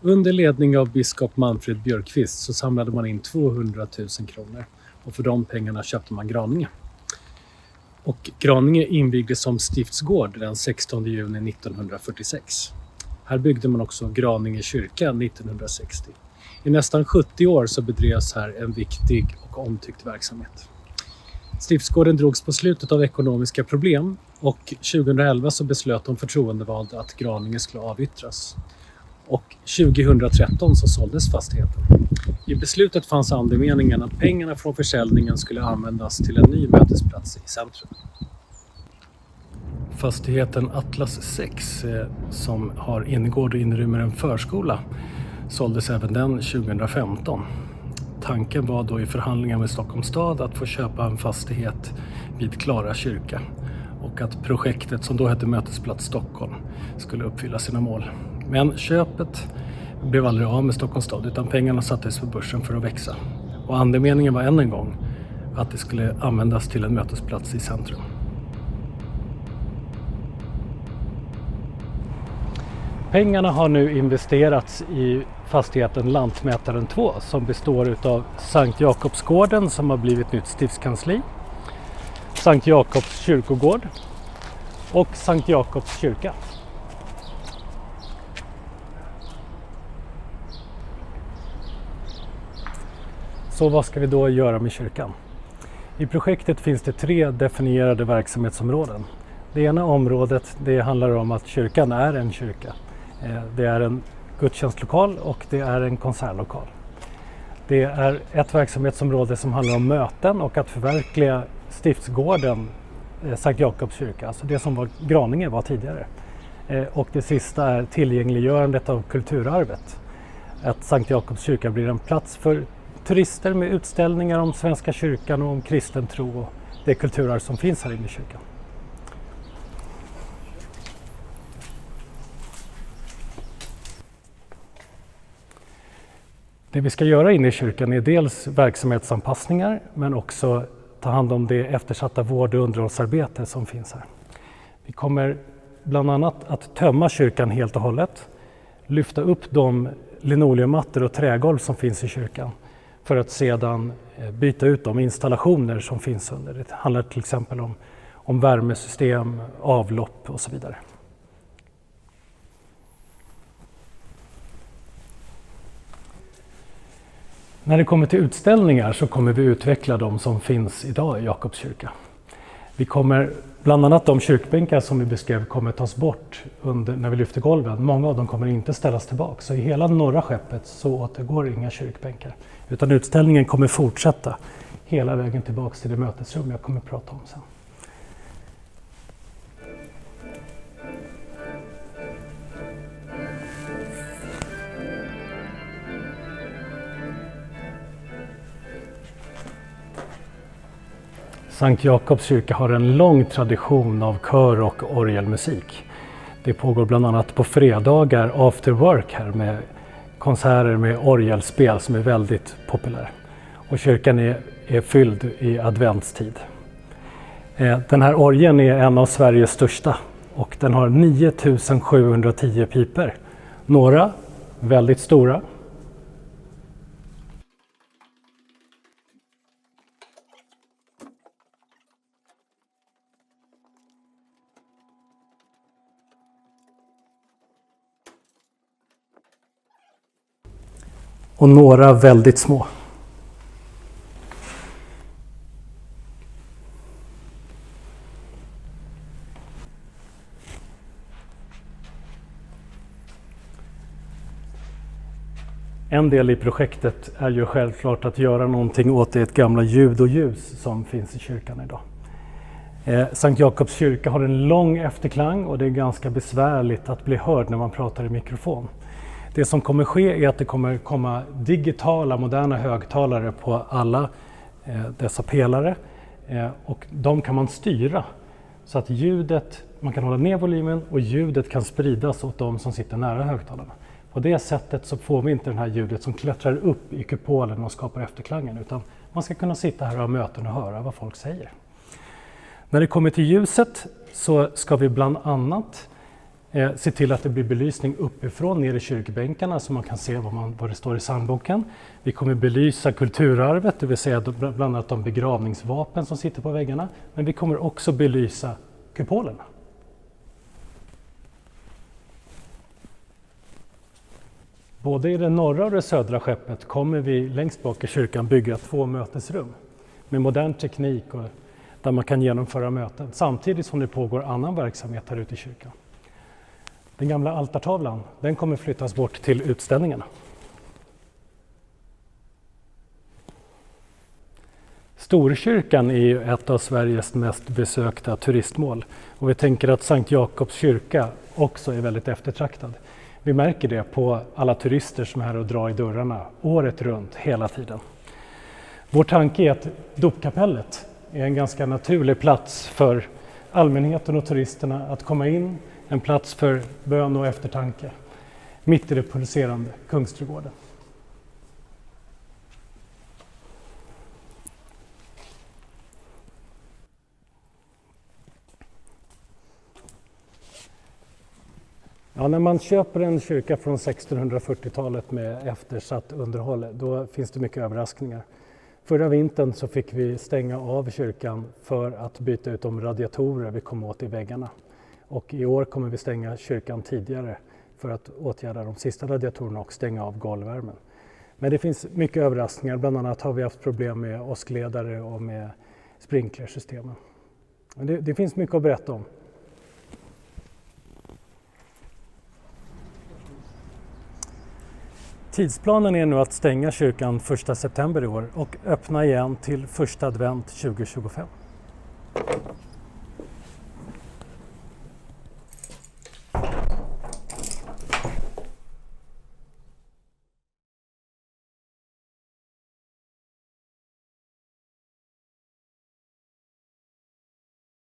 Under ledning av biskop Manfred Björkqvist så samlade man in 200 000 kronor och för de pengarna köpte man Graninge. Och Graninge invigdes som stiftsgård den 16 juni 1946. Här byggde man också Graninge kyrka 1960. I nästan 70 år så bedrevs här en viktig och omtyckt verksamhet. Stiftsgården drogs på slutet av ekonomiska problem och 2011 så beslöt de förtroendevalda att Graninge skulle avyttras. Och 2013 så såldes fastigheten. I beslutet fanns andemeningen att pengarna från försäljningen skulle användas till en ny mötesplats i centrum. Fastigheten Atlas 6 som har innergård och inrymmer en förskola såldes även den 2015. Tanken var då i förhandlingar med Stockholms stad att få köpa en fastighet vid Klara kyrka och att projektet som då hette Mötesplats Stockholm skulle uppfylla sina mål. Men köpet blev aldrig av med Stockholms stad utan pengarna sattes på börsen för att växa. Och andemeningen var än en gång att det skulle användas till en mötesplats i centrum. Pengarna har nu investerats i fastigheten Lantmätaren 2 som består av Sankt Jakobsgården som har blivit nytt stiftskansli, Sankt Jakobs kyrkogård och Sankt Jakobs kyrka. Så vad ska vi då göra med kyrkan? I projektet finns det 3 definierade verksamhetsområden. Det ena området det handlar om att kyrkan är en kyrka. Det är en gudstjänstlokal och det är en konsertlokal. Det är ett verksamhetsområde som handlar om möten och att förverkliga stiftsgården Sankt Jakobs kyrka, alltså det som Graninge var tidigare. Och det sista är tillgängliggörandet av kulturarvet. Att Sankt Jakobs kyrka blir en plats för turister med utställningar om Svenska kyrkan och om kristen tro och det kulturarv som finns här inne i kyrkan. Det vi ska göra inne i kyrkan är dels verksamhetsanpassningar men också ta hand om det eftersatta vård- och underhållsarbete som finns här. Vi kommer bland annat att tömma kyrkan helt och hållet, lyfta upp de linoleummattor och trägolv som finns i kyrkan för att sedan byta ut de installationer som finns under. Det handlar till exempel om värmesystem, avlopp och så vidare. När det kommer till utställningar så kommer vi utveckla de som finns idag i Jakobs kyrka. Vi kommer, bland annat de kyrkbänkar som vi beskrev kommer tas bort när vi lyfter golven. Många av dem kommer inte ställas tillbaka. Så i hela norra skeppet så återgår inga kyrkbänkar. Utan utställningen kommer fortsätta hela vägen tillbaka till det mötesrum jag kommer att prata om sen. Sankt Jakobs kyrka har en lång tradition av kör- och orgelmusik. Det pågår bland annat på fredagar after work här med konserter med orgelspel som är väldigt populär. Och kyrkan är fylld i adventstid. Den här orgeln är en av Sveriges största och den har 9710 piper. Några väldigt stora. Och några väldigt små. En del i projektet är ju självklart att göra någonting åt det gamla ljud och ljus som finns i kyrkan idag. Sankt Jakobs kyrka har en lång efterklang och det är ganska besvärligt att bli hörd när man pratar i mikrofon. Det som kommer ske är att det kommer komma digitala moderna högtalare på alla dessa pelare och de kan man styra så att man kan hålla ner volymen och ljudet kan spridas åt de som sitter nära högtalarna. På det sättet så får vi inte det här ljudet som klättrar upp i kupolen och skapar efterklangen utan man ska kunna sitta här och ha möten och höra vad folk säger. När det kommer till ljuset så ska vi bland annat Se till att det blir belysning uppifrån ner i kyrkbänkarna så man kan se vad det står i psalmboken. Vi kommer belysa kulturarvet, det vill säga bland annat de begravningsvapen som sitter på väggarna. Men vi kommer också belysa kupolerna. Både i det norra och det södra skeppet kommer vi längst bak i kyrkan bygga 2 mötesrum med modern teknik och där man kan genomföra möten samtidigt som det pågår annan verksamhet här ute i kyrkan. Den gamla altartavlan, den kommer flyttas bort till utställningarna. Storkyrkan är ju ett av Sveriges mest besökta turistmål och vi tänker att Sankt Jakobs kyrka också är väldigt eftertraktad. Vi märker det på alla turister som är här och drar i dörrarna året runt, hela tiden. Vår tanke är att dopkapellet är en ganska naturlig plats för allmänheten och turisterna att komma in, en plats för bön och eftertanke, mitt i det pulserande Kungsträdgården. Ja, när man köper en kyrka från 1640-talet med eftersatt underhåll, då finns det mycket överraskningar. Förra vintern så fick vi stänga av kyrkan för att byta ut de radiatorer vi kom åt i väggarna. Och i år kommer vi stänga kyrkan tidigare för att åtgärda de sista radiatorerna och stänga av golvvärmen. Men det finns mycket överraskningar, bland annat har vi haft problem med åskledare och med sprinklersystemen. Det finns mycket att berätta om. Tidsplanen är nu att stänga kyrkan 1 september i år och öppna igen till 1 advent 2025.